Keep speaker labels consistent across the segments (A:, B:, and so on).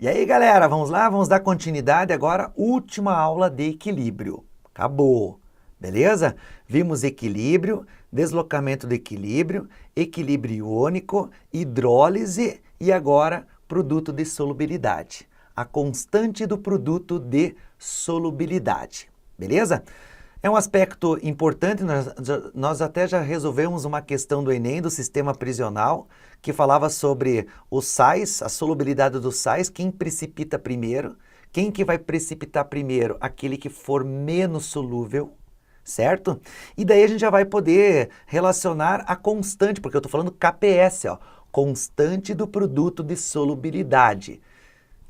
A: E aí, galera, vamos lá? Vamos dar continuidade agora, última aula de equilíbrio. Acabou, beleza? Vimos equilíbrio, deslocamento do equilíbrio, equilíbrio iônico, hidrólise e agora produto de solubilidade. A constante do produto de solubilidade, beleza? É um aspecto importante, nós até já resolvemos uma questão do Enem, do sistema prisional, que falava sobre os sais, a solubilidade dos sais, quem precipita primeiro, quem que vai precipitar primeiro? Aquele que for menos solúvel, certo? E daí a gente já vai poder relacionar a constante, porque eu estou falando KPS, ó, constante do produto de solubilidade.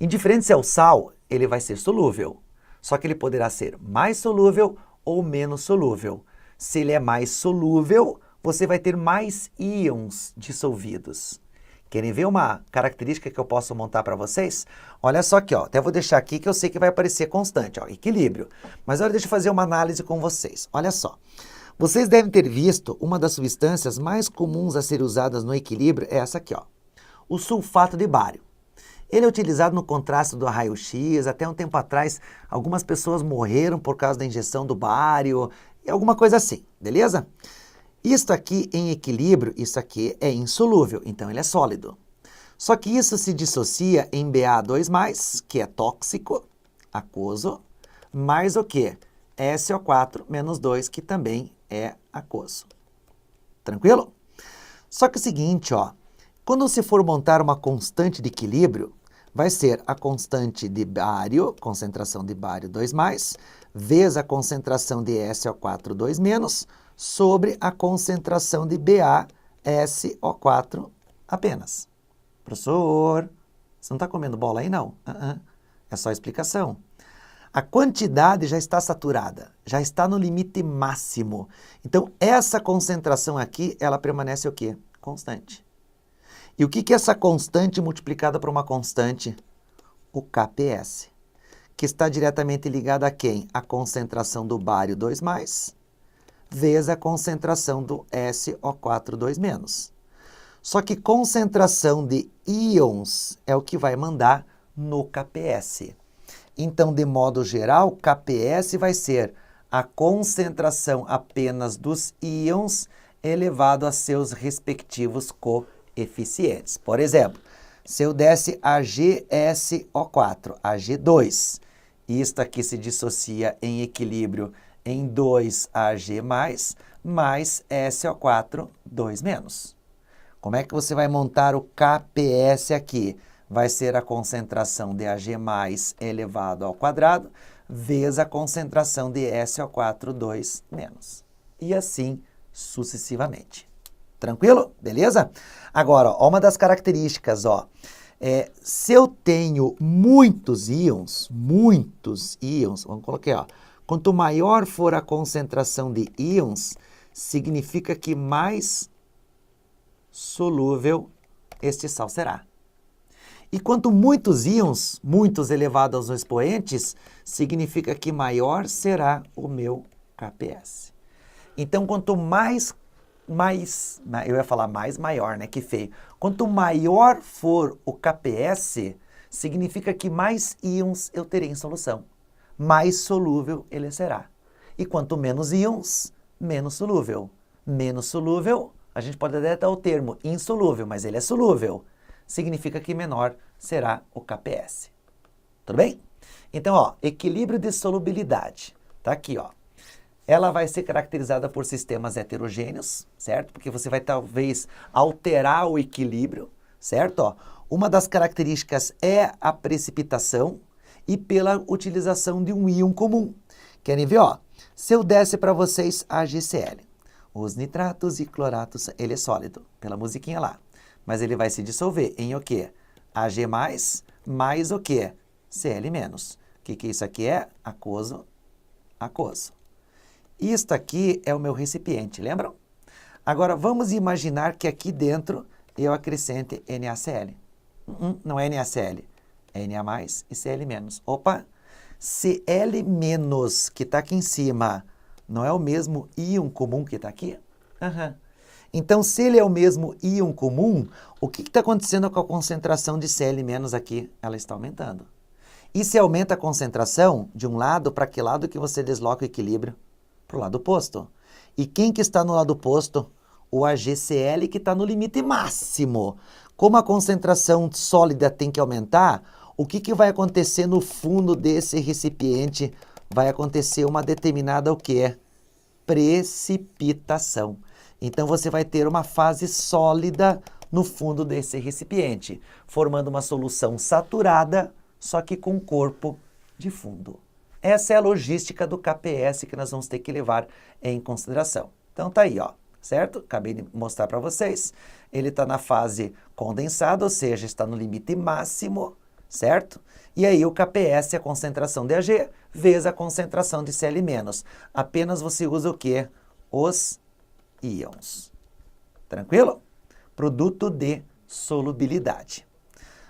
A: Indiferente se é o sal, ele vai ser solúvel, só que ele poderá ser mais solúvel ou menos solúvel. Se ele é mais solúvel, você vai ter mais íons dissolvidos. Querem ver uma característica que eu posso montar para vocês? Olha só aqui, ó. Até vou deixar aqui que eu sei que vai parecer constante, ó, equilíbrio. Mas olha, deixa eu fazer uma análise com vocês. Olha só. Vocês devem ter visto uma das substâncias mais comuns a ser usadas no equilíbrio é essa aqui, ó. O sulfato de bário. Ele é utilizado no contraste do raio-x. Até um tempo atrás, algumas pessoas morreram por causa da injeção do bário, e alguma coisa assim, beleza? Isto aqui em equilíbrio, isso aqui é insolúvel, então ele é sólido. Só que isso se dissocia em Ba2+, que é tóxico, aquoso, mais o quê? SO4-2, que também é aquoso. Tranquilo? Só que é o seguinte, ó, quando se for montar uma constante de equilíbrio, vai ser a constante de bário, concentração de bário 2+, vezes a concentração de SO4 2-, sobre a concentração de BaSO4 apenas. Professor, você não está comendo bola aí, não? É só explicação. A quantidade já está saturada, já está no limite máximo. Então, essa concentração aqui, ela permanece o quê? Constante. E o que é essa constante multiplicada por uma constante? O KPS, que está diretamente ligado a quem? A concentração do bário 2+, vezes a concentração do SO4 2-. Só que concentração de íons é o que vai mandar no KPS. Então, de modo geral, KPS vai ser a concentração apenas dos íons elevado a seus respectivos coeficientes. Por exemplo, se eu desse AgSO4, Ag2, isto aqui se dissocia em equilíbrio em 2Ag+, mais SO4 2-. Como é que você vai montar o KPS aqui? Vai ser a concentração de Ag+ elevado ao quadrado, vezes a concentração de SO4 2-. E assim sucessivamente. Tranquilo? Beleza? Agora, ó, uma das características, ó, se eu tenho muitos íons, vamos colocar, ó, quanto maior for a concentração de íons, significa que mais solúvel este sal será. E quanto muitos íons, muitos elevado aos expoentes, significa que maior será o meu KPS. Então, quanto eu ia falar mais maior, né? Que feio. Quanto maior for o KPS, significa que mais íons eu terei em solução. Mais solúvel ele será. E quanto menos íons, menos solúvel. Menos solúvel, a gente pode até dar o termo insolúvel, mas ele é solúvel. Significa que menor será o KPS. Tudo bem? Então, ó, equilíbrio de solubilidade. Tá aqui, ó. Ela vai ser caracterizada por sistemas heterogêneos, certo? Porque você vai talvez alterar o equilíbrio, certo? Ó, uma das características é a precipitação e pela utilização de um íon comum. Querem ver? Ó, se eu desse para vocês a HCl, os nitratos e cloratos, ele é sólido, pela musiquinha lá. Mas ele vai se dissolver em o quê? Ag+, mais o quê? Cl-. O que isso aqui é? Aquoso, aquoso. Isto aqui é o meu recipiente, lembram? Agora, vamos imaginar que aqui dentro eu acrescente NaCl. Não é NaCl, é Na+, e Cl-. Opa! Cl- que está aqui em cima, não é o mesmo íon comum que está aqui? Então, se ele é o mesmo íon comum, o que está acontecendo com a concentração de Cl- aqui? Ela está aumentando. E se aumenta a concentração, de um lado, para que lado que você desloca o equilíbrio? Para o lado oposto. E quem que está no lado oposto? O AgCl, que está no limite máximo. Como a concentração sólida tem que aumentar, o que vai acontecer no fundo desse recipiente? Vai acontecer uma determinada o quê? Precipitação. Então, você vai ter uma fase sólida no fundo desse recipiente, formando uma solução saturada, só que com corpo de fundo. Essa é a logística do KPS que nós vamos ter que levar em consideração. Então, tá aí, ó, certo? Acabei de mostrar para vocês. Ele está na fase condensada, ou seja, está no limite máximo, certo? E aí o KPS é a concentração de Ag vezes a concentração de Cl-. Apenas você usa o quê? Os íons. Tranquilo? Produto de solubilidade.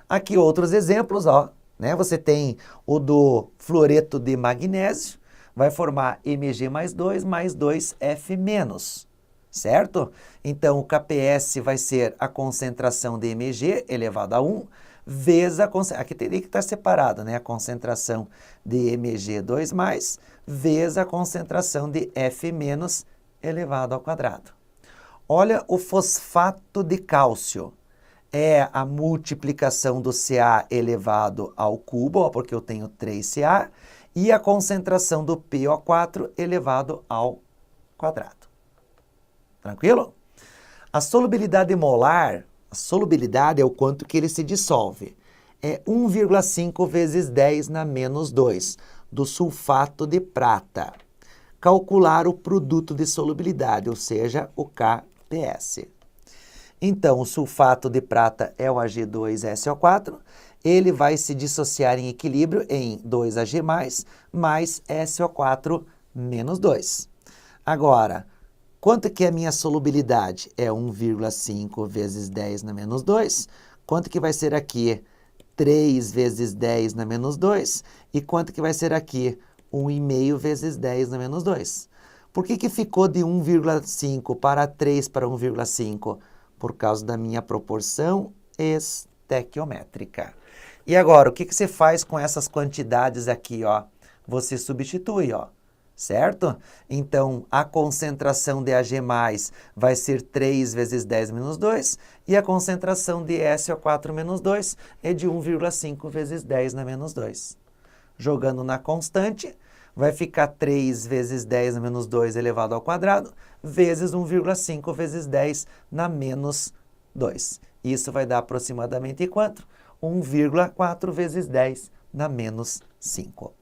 A: Aqui outros exemplos, ó, né? Você tem o do fluoreto de magnésio, vai formar Mg mais 2F-, certo? Então, o KPS vai ser a concentração de Mg elevado a 1, vezes a concentração, aqui teria que estar separado, né? A concentração de Mg2+, vezes a concentração de F- elevado ao quadrado. Olha o fosfato de cálcio. É a multiplicação do Ca elevado ao cubo, ó, porque eu tenho 3Ca, e a concentração do PO4 elevado ao quadrado. Tranquilo? A solubilidade molar, a solubilidade é o quanto que ele se dissolve. É 1,5 vezes 10 na menos 2 do sulfato de prata. Calcular o produto de solubilidade, ou seja, o KPS. Então, o sulfato de prata é o Ag2SO4, ele vai se dissociar em equilíbrio em 2Ag+, mais SO4 menos 2. Agora, quanto que é a minha solubilidade? É 1,5 vezes 10 na menos 2. Quanto que vai ser aqui? 3 vezes 10 na menos 2. E quanto que vai ser aqui? 1,5 vezes 10 na menos 2. Por que ficou de 1,5 para 3 para 1,5? Por causa da minha proporção estequiométrica. E agora, o que você faz com essas quantidades aqui, ó? Você substitui, ó, certo? Então, a concentração de Ag+, vai ser 3 vezes 10 menos 2, e a concentração de SO4 menos 2 é de 1,5 vezes 10 na menos 2. Jogando na constante, vai ficar 3 vezes 10 na menos 2 elevado ao quadrado, vezes 1,5 vezes 10 na menos 2. Isso vai dar aproximadamente quanto? 1,4 vezes 10 na menos 5.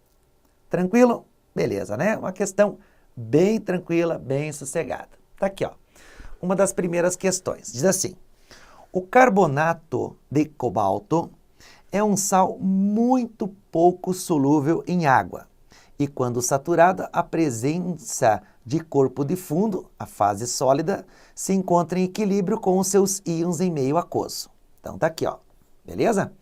A: Tranquilo? Beleza, né? Uma questão bem tranquila, bem sossegada. Tá aqui, ó. Uma das primeiras questões. Diz assim: o carbonato de cobalto é um sal muito pouco solúvel em água. E quando saturado, a presença de corpo de fundo, a fase sólida, se encontra em equilíbrio com os seus íons em meio aquoso. Então tá aqui, ó. Beleza?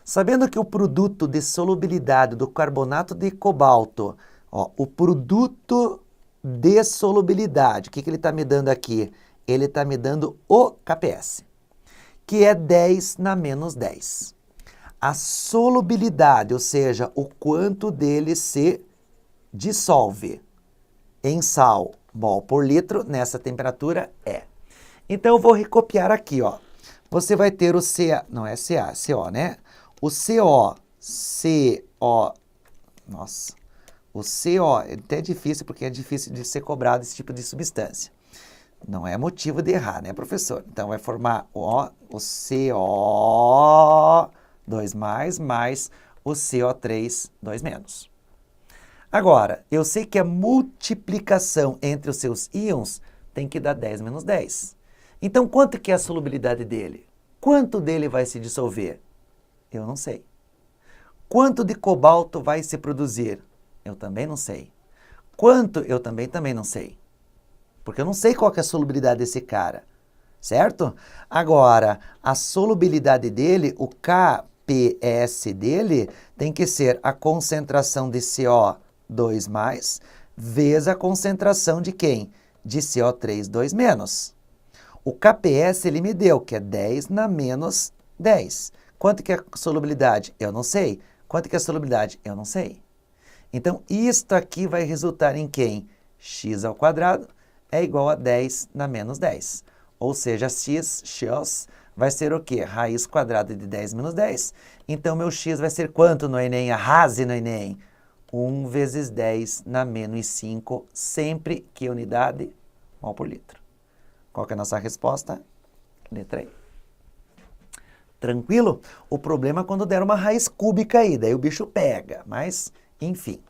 A: Sabendo que o produto de solubilidade do carbonato de cobalto, ó, o produto de solubilidade, o que ele está me dando aqui? Ele está me dando o KPS, que é 10 na menos 10. A solubilidade, ou seja, o quanto dele se dissolve em sal mol por litro nessa temperatura é. Então eu vou recopiar aqui, ó. Você vai ter o Ca, não é Ca, CO, né? O nossa, o CO, é até difícil porque é difícil de ser cobrado esse tipo de substância. Não é motivo de errar, né, professor? Então vai formar o CO2 mais o CO3 2-. Agora, eu sei que a multiplicação entre os seus íons tem que dar 10 menos 10. Então, quanto que é a solubilidade dele? Quanto dele vai se dissolver? Eu não sei. Quanto de cobalto vai se produzir? Eu também não sei. Quanto? Eu também não sei. Porque eu não sei qual que é a solubilidade desse cara, certo? Agora, a solubilidade dele, o KPS dele, tem que ser a concentração de CO2+, vezes a concentração de quem? De CO3 2-. O KPS ele me deu, que é 10 na menos 10. Quanto que é a solubilidade? Eu não sei. Quanto que é a solubilidade? Eu não sei. Então, isto aqui vai resultar em quem? X ao quadrado é igual a 10 na menos 10. Ou seja, x vai ser o quê? Raiz quadrada de 10 menos 10. Então, meu x vai ser quanto no Enem? Arrase no Enem. 1 vezes 10 na menos 5, sempre que unidade mol por litro. Qual que é a nossa resposta? Letra E. Tranquilo? O problema é quando der uma raiz cúbica aí, daí o bicho pega. Mas, enfim.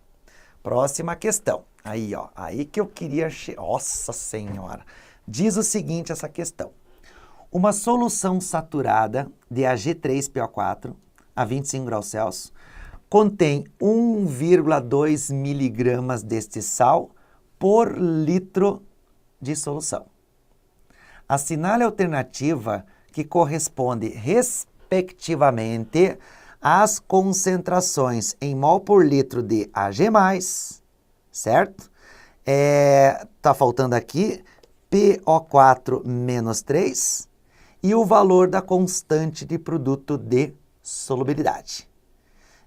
A: Próxima questão. Aí, ó. Aí que eu queria... Nossa Senhora! Diz o seguinte essa questão. Uma solução saturada de Ag3PO4 a 25 graus Celsius contém 1,2 miligramas deste sal por litro de solução. Assinale a alternativa que corresponde, respectivamente, às concentrações em mol por litro de Ag+, certo? Tá faltando aqui PO4 menos 3 e o valor da constante de produto de solubilidade.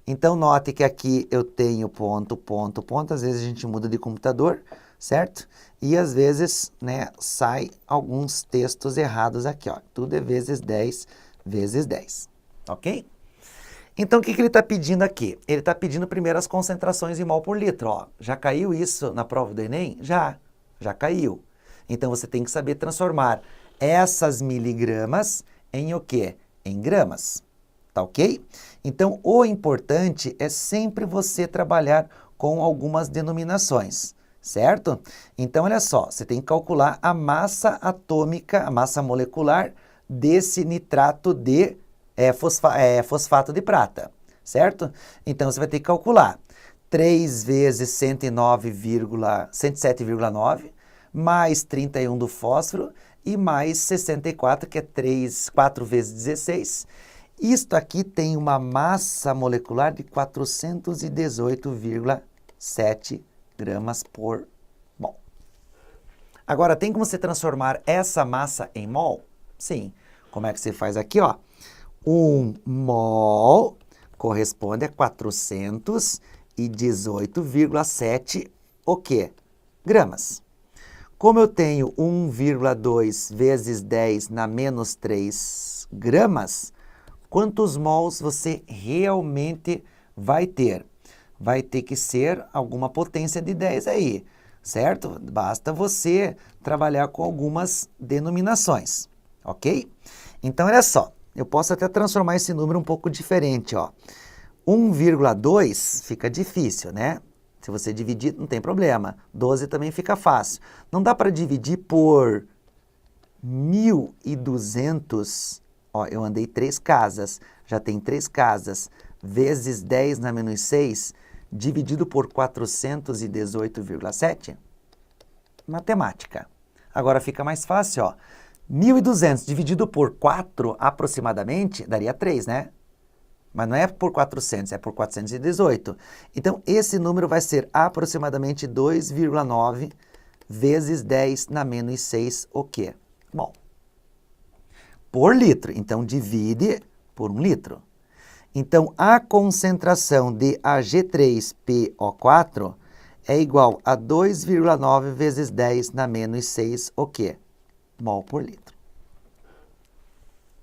A: Então, note que aqui eu tenho ponto, ponto, ponto. Às vezes a gente muda de computador, certo? E às vezes, né, sai alguns textos errados aqui, ó. Tudo é vezes 10 vezes 10, ok? Então, o que ele está pedindo aqui? Ele está pedindo primeiro as concentrações em mol por litro, ó. Já caiu isso na prova do Enem? Já caiu. Então, você tem que saber transformar essas miligramas em o quê? Em gramas. Tá ok? Então, o importante é sempre você trabalhar com algumas denominações, certo? Então, olha só, você tem que calcular a massa atômica, a massa molecular desse nitrato de fosfato de prata, certo? Então, você vai ter que calcular 3 vezes 107,9 mais 31 do fósforo e mais 64, que é 4 vezes 16. Isto aqui tem uma massa molecular de 418,7 gramas por mol. Agora, tem como você transformar essa massa em mol? Sim. Como é que você faz aqui, ó? 1 mol corresponde a 418,7 o quê? Gramas. Como eu tenho 1,2 vezes 10 na menos 3 gramas, quantos mols você realmente vai ter? Vai ter que ser alguma potência de 10 aí, certo? Basta você trabalhar com algumas denominações, ok? Então, olha só, eu posso até transformar esse número um pouco diferente, ó. 1,2 fica difícil, né? Se você dividir, não tem problema. 12 também fica fácil. Não dá para dividir por 1.200. Ó, eu andei 3 casas, já tem 3 casas, vezes 10 na menos 6, dividido por 418,7. Matemática. Agora fica mais fácil, ó. 1.200 dividido por 4, aproximadamente, daria 3, né? Mas não é por 400, é por 418. Então, esse número vai ser aproximadamente 2,9 vezes 10 na menos 6, o quê? Bom, por litro. Então, divide por 1 litro. Então, a concentração de Ag3PO4 é igual a 2,9 vezes 10 na menos 6, o quê? Mol por litro.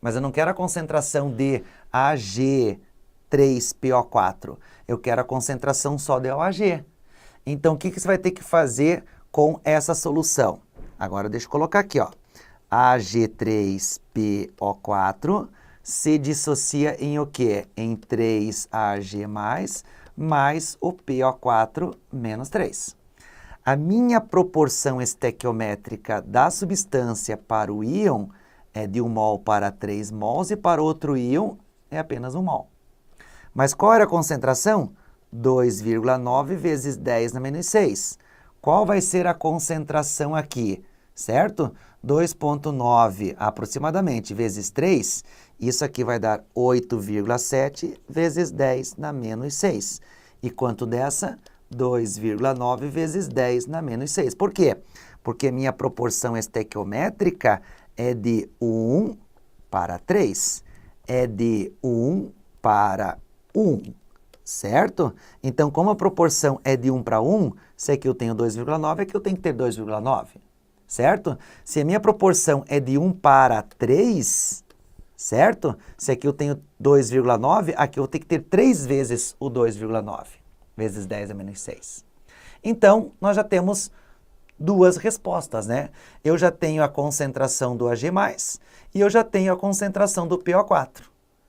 A: Mas eu não quero a concentração de Ag3PO4. Eu quero a concentração só de OAG. Então, o que você vai ter que fazer com essa solução? Agora, deixa eu colocar aqui, ó. Ag3PO4 se dissocia em o quê? Em 3Ag+, mais o PO4 menos 3. A minha proporção estequiométrica da substância para o íon é de 1 mol para 3 mols e para outro íon é apenas 1 mol. Mas qual era a concentração? 2,9 vezes 10 na menos 6. Qual vai ser a concentração aqui? Certo? 2,9 aproximadamente vezes 3, isso aqui vai dar 8,7 vezes 10 na menos 6. E quanto dessa? 2,9 vezes 10 na menos 6. Por quê? Porque minha proporção estequiométrica é de 1 para 3. É de 1 para 1, certo? Então, como a proporção é de 1 para 1, se aqui eu tenho 2,9, aqui eu tenho que ter 2,9, certo? Se a minha proporção é de 1 para 3, certo? Se aqui eu tenho 2,9, aqui eu vou ter que ter 3 vezes o 2,9, vezes 10 a menos 6. Então, nós já temos duas respostas, né? Eu já tenho a concentração do Ag+, e eu já tenho a concentração do PO4,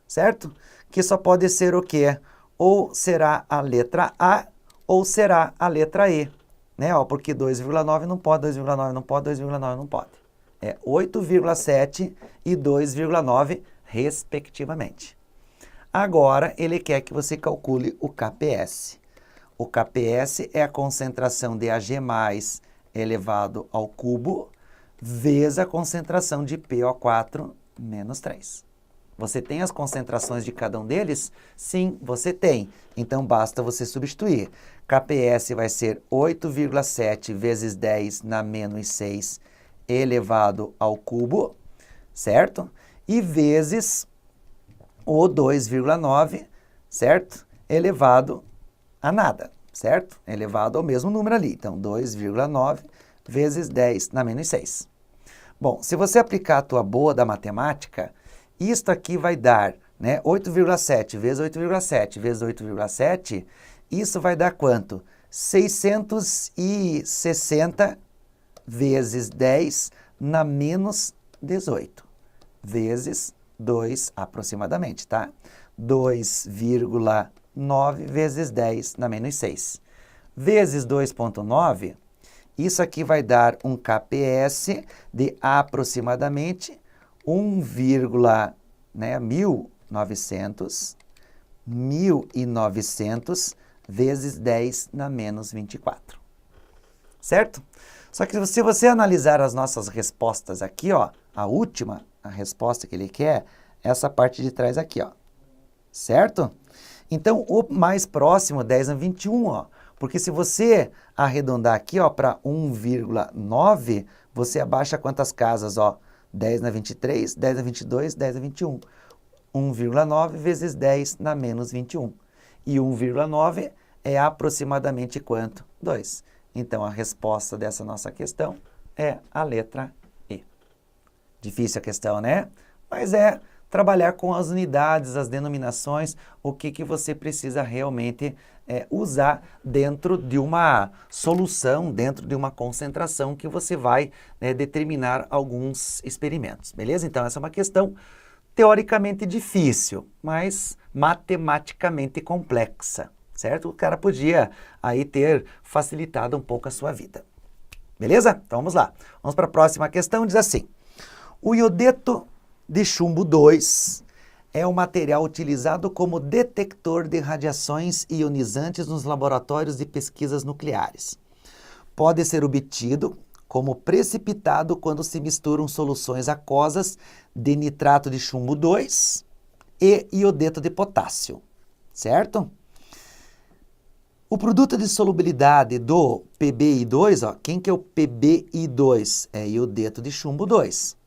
A: certo? Que só pode ser o quê? Ou será a letra A, ou será a letra E, né? Ó, porque 2,9 não pode, 2,9 não pode, 2,9 não pode. É 8,7 e 2,9, respectivamente. Agora, ele quer que você calcule o KPS. O KPS é a concentração de Ag+ elevado ao cubo vezes a concentração de PO4 menos 3. Você tem as concentrações de cada um deles? Sim, você tem. Então, basta você substituir. KPS vai ser 8,7 vezes 10 na menos 6 elevado ao cubo, certo? E vezes o 2,9, certo? Elevado a nada, certo? Elevado ao mesmo número ali. Então, 2,9 vezes 10 na menos 6. Bom, se você aplicar a tua boa da matemática, isto aqui vai dar, né, 8,7 vezes 8,7 vezes 8,7, isso vai dar quanto? 660 vezes 10 na menos 18, vezes 2 aproximadamente, tá? 2,9 vezes 10 na menos 6, vezes 2,9, isso aqui vai dar um KPS de aproximadamente 1,900 vezes 10 na menos 24, certo? Só que se você analisar as nossas respostas aqui, ó, a última, a resposta que ele quer, essa parte de trás aqui, ó, certo? Então, o mais próximo, 10 na 21, ó, porque se você arredondar aqui, ó, para 1,9, você abaixa quantas casas, ó? 10 na 23, 10 na 22, 10 na 21. 1,9 vezes 10 na menos 21. E 1,9 é aproximadamente quanto? 2. Então, a resposta dessa nossa questão é a letra E. Difícil a questão, né? Mas é trabalhar com as unidades, as denominações, o que você precisa realmente usar dentro de uma solução, dentro de uma concentração que você vai determinar alguns experimentos, beleza? Então, essa é uma questão teoricamente difícil, mas matematicamente complexa, certo? O cara podia aí ter facilitado um pouco a sua vida, beleza? Então, vamos lá. Vamos para a próxima questão, diz assim: o iodeto de chumbo 2 é o material utilizado como detector de radiações ionizantes nos laboratórios de pesquisas nucleares. Pode ser obtido como precipitado quando se misturam soluções aquosas de nitrato de chumbo 2 e iodeto de potássio, certo? O produto de solubilidade do PbI2, ó, quem que é o PbI2? É iodeto de chumbo 2.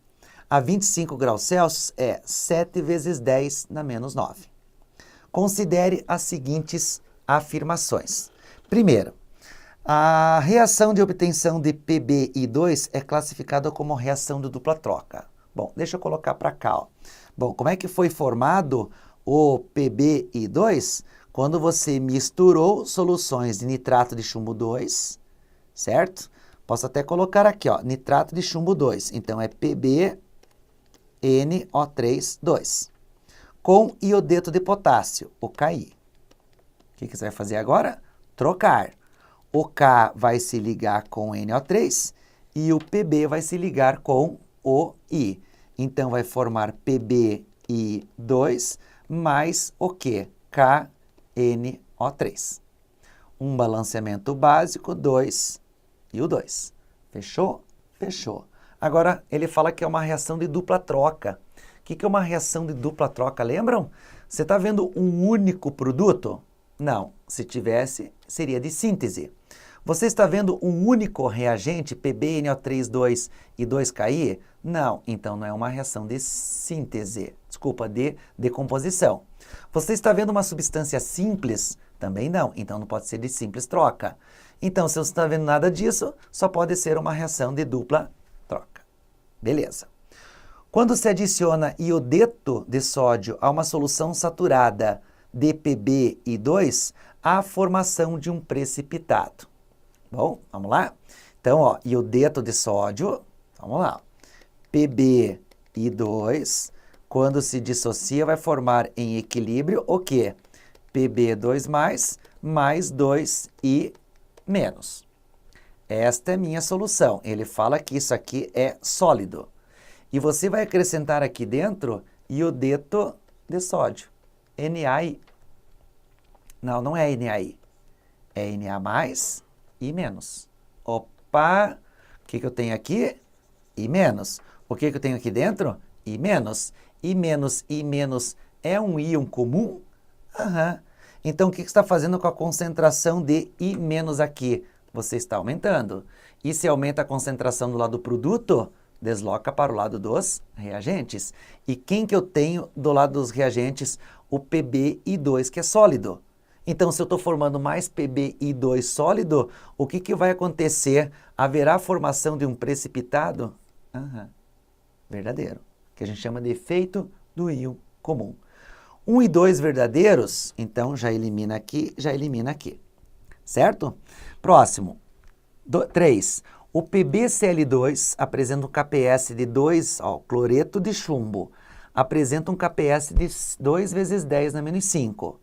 A: A 25 graus Celsius é 7 vezes 10 na menos 9. Considere as seguintes afirmações. Primeiro, a reação de obtenção de PbI2 é classificada como reação de dupla troca. Bom, deixa eu colocar para cá, ó. Bom, como é que foi formado o PbI2? Quando você misturou soluções de nitrato de chumbo 2, certo? Posso até colocar aqui, ó, nitrato de chumbo 2. Então, é PbNO3, 2. Com iodeto de potássio, o Ki. O que você vai fazer agora? Trocar. O K vai se ligar com o NO3 e o Pb vai se ligar com o I. Então, vai formar PbI2 mais o quê? KNO3. Um balanceamento básico, 2 e o 2. Fechou? Fechou. Agora, ele fala que é uma reação de dupla troca. O que é uma reação de dupla troca? Lembram? Você está vendo um único produto? Não. Se tivesse, seria de síntese. Você está vendo um único reagente, PbNO3, e 2Ki? Não, então não é uma reação de síntese, desculpa, de decomposição. Você está vendo uma substância simples? Também não, então não pode ser de simples troca. Então, se você não está vendo nada disso, só pode ser uma reação de dupla troca. Beleza. Quando se adiciona iodeto de sódio a uma solução saturada de Pb+2, há a formação de um precipitado. Bom, vamos lá? Então, ó, iodeto de sódio, vamos lá. Pb+2, quando se dissocia, vai formar em equilíbrio o quê? Pb2+, mais 2I menos. Esta é minha solução. Ele fala que isso aqui é sólido. E você vai acrescentar aqui dentro iodeto de sódio, NaI. Não, não é NaI. É Na mais I menos. Opa! O que eu tenho aqui? I menos. O que eu tenho aqui dentro? I menos. I menos é um íon comum? Aham. Então, o que você está fazendo com a concentração de I menos aqui? Você está aumentando. E se aumenta a concentração do lado do produto, desloca para o lado dos reagentes. E quem que eu tenho do lado dos reagentes? O Pb+2, que é sólido. Então, se eu estou formando mais Pb+2 sólido, o que vai acontecer? Haverá a formação de um precipitado? Verdadeiro, que a gente chama de efeito do íon comum. 1 e 2 verdadeiros, então já elimina aqui, certo? Próximo, 3. O PbCl2 apresenta um KPS de 2, ó, cloreto de chumbo, apresenta um KPS de 2 vezes 10 na menos 5.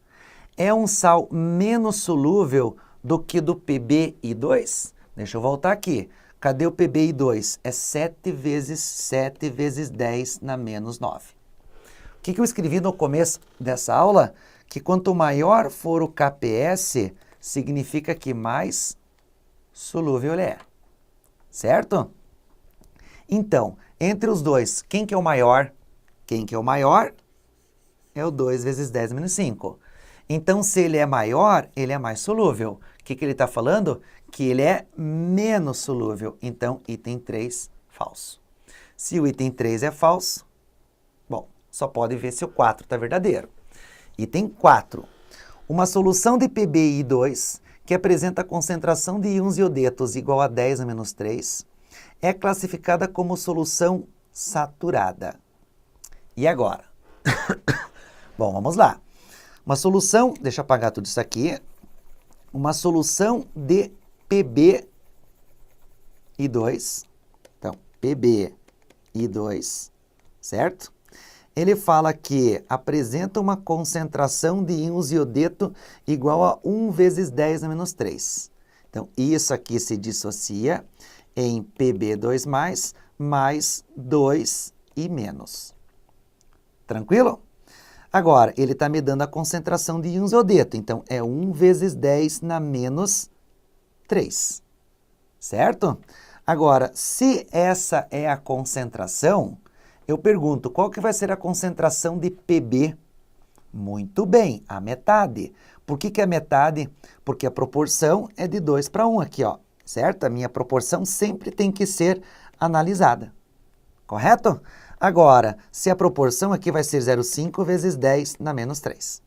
A: É um sal menos solúvel do que do Pb+2? Deixa eu voltar aqui. Cadê o Pb+2? É 7 vezes 10 na menos 9. O que eu escrevi no começo dessa aula? Que quanto maior for o KPS, significa que mais solúvel ele é. Certo? Então, entre os dois, quem que é o maior? Quem que é o maior? É o 2 vezes 10 menos 5. Então, se ele é maior, ele é mais solúvel. O que ele está falando? Que ele é menos solúvel. Então, item 3, falso. Se o item 3 é falso, bom, só pode ver se o 4 está verdadeiro. Item 4. Uma solução de Pb+2 que apresenta a concentração de íons iodetos igual a 10 na menos 3 é classificada como solução saturada. E agora? Bom, vamos lá. Uma solução, deixa eu apagar tudo isso aqui, uma solução de Pb+2, então, Pb+2, certo? Ele fala que apresenta uma concentração de íons iodeto igual a 1 vezes 10 na menos 3. Então, isso aqui se dissocia em Pb2+, mais 2I menos. Tranquilo? Agora, ele está me dando a concentração de íons iodeto, então é 1 vezes 10 na menos 3, certo? Agora, se essa é a concentração, eu pergunto, qual que vai ser a concentração de Pb? Muito bem, a metade. Por que é a metade? Porque a proporção é de 2 para 1 aqui, ó, certo? A minha proporção sempre tem que ser analisada, correto? Agora, se a proporção aqui vai ser 0,5 vezes 10 na menos 3.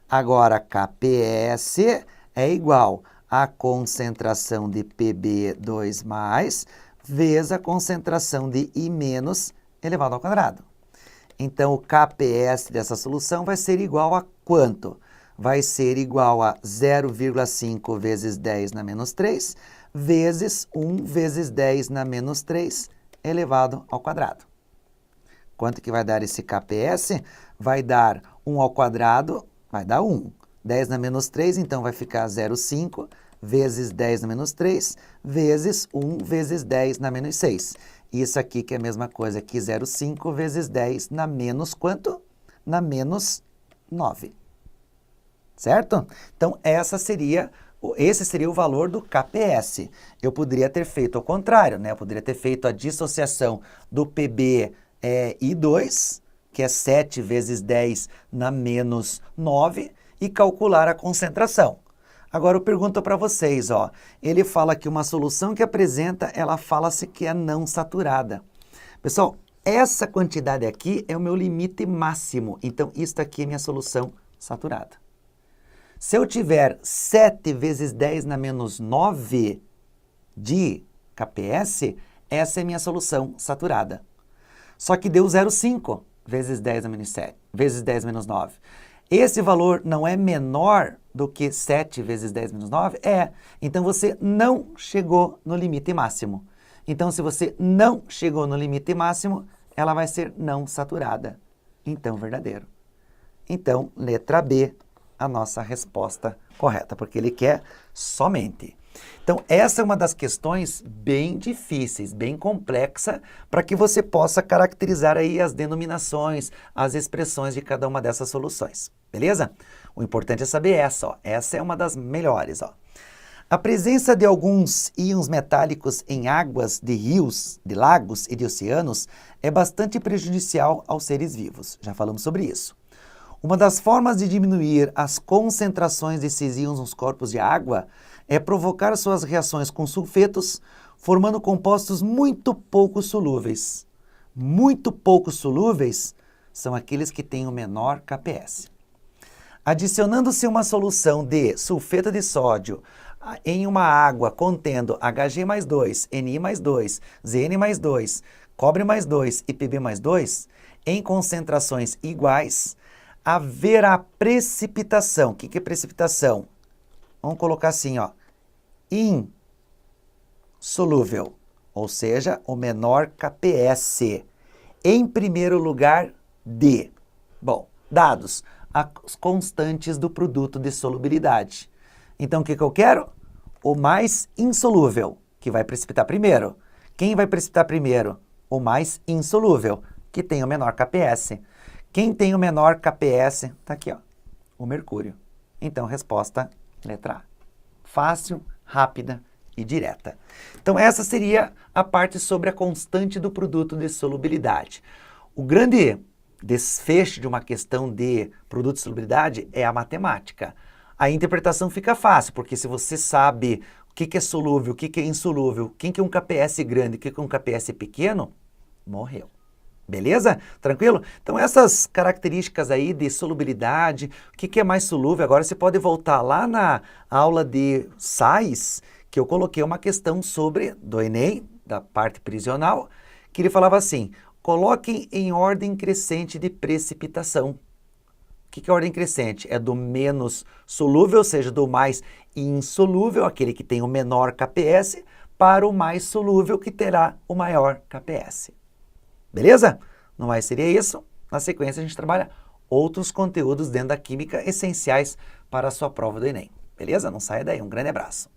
A: Agora, KPS é igual a concentração de Pb2+, vezes a concentração de I- elevado ao quadrado. Então, o KPS dessa solução vai ser igual a quanto? Vai ser igual a 0,5 vezes 10 na menos 3, vezes 1 vezes 10 na menos 3, elevado ao quadrado. Quanto que vai dar esse KPS? Vai dar 1 ao quadrado, vai dar 1. 10 na menos 3, então vai ficar 0,5 vezes 10 na menos 3, vezes 1 vezes 10 na menos 6. Isso aqui que é a mesma coisa que 0,5 vezes 10 na menos quanto? Na menos 9. Certo? Então, esse seria o valor do KPS. Eu poderia ter feito ao contrário, né? Eu poderia ter feito a dissociação do Pb+2, que é 7 vezes 10 na menos 9, e calcular a concentração. Agora eu pergunto para vocês, ó. Ele fala que uma solução que apresenta, ela fala-se que é não saturada. Pessoal, essa quantidade aqui é o meu limite máximo. Então, isso aqui é minha solução saturada. Se eu tiver 7 vezes 10 na menos 9 de kps, essa é minha solução saturada. Só que deu 0,5 vezes 10 na menos 7, vezes 10 menos 9. Esse valor não é menor do que 7 vezes 10 menos 9? É. Então, você não chegou no limite máximo. Então, se você não chegou no limite máximo, ela vai ser não saturada. Então, verdadeiro. Então, letra B, a nossa resposta correta, porque ele quer somente. Então, essa é uma das questões bem difíceis, bem complexa, para que você possa caracterizar aí as denominações, as expressões de cada uma dessas soluções, beleza? O importante é saber essa, ó. Essa é uma das melhores, ó. A presença de alguns íons metálicos em águas de rios, de lagos e de oceanos é bastante prejudicial aos seres vivos. Já falamos sobre isso. Uma das formas de diminuir as concentrações desses íons nos corpos de água é provocar suas reações com sulfetos, formando compostos muito pouco solúveis. Muito pouco solúveis são aqueles que têm o menor kps. Adicionando-se uma solução de sulfeto de sódio em uma água contendo Hg+2, Ni+2, Zn+2, cobre+2 e Pb+2, em concentrações iguais, haverá precipitação. O que é precipitação? Vamos colocar assim, ó, insolúvel, ou seja, o menor kps. Em primeiro lugar, D. Bom, dados as constantes do produto de solubilidade. Então, o que eu quero? O mais insolúvel, que vai precipitar primeiro. Quem vai precipitar primeiro? O mais insolúvel, que tem o menor kps. Quem tem o menor kps? Está aqui, ó, o mercúrio. Então, resposta letra A. Fácil, rápida e direta. Então, essa seria a parte sobre a constante do produto de solubilidade. O grande desfecho de uma questão de produto de solubilidade é a matemática. A interpretação fica fácil, porque se você sabe o que é solúvel, o que é insolúvel, quem que é um kps grande, o que é um kps pequeno, morreu. Beleza? Tranquilo? Então, essas características aí de solubilidade, o que é mais solúvel, agora você pode voltar lá na aula de sais, que eu coloquei uma questão sobre, do Enem, da parte prisional, que ele falava assim, coloquem em ordem crescente de precipitação. O que é ordem crescente? É do menos solúvel, ou seja, do mais insolúvel, aquele que tem o menor kps, para o mais solúvel, que terá o maior kps. Beleza? No mais seria isso. Na sequência a gente trabalha outros conteúdos dentro da química essenciais para a sua prova do Enem. Beleza? Não saia daí. Um grande abraço.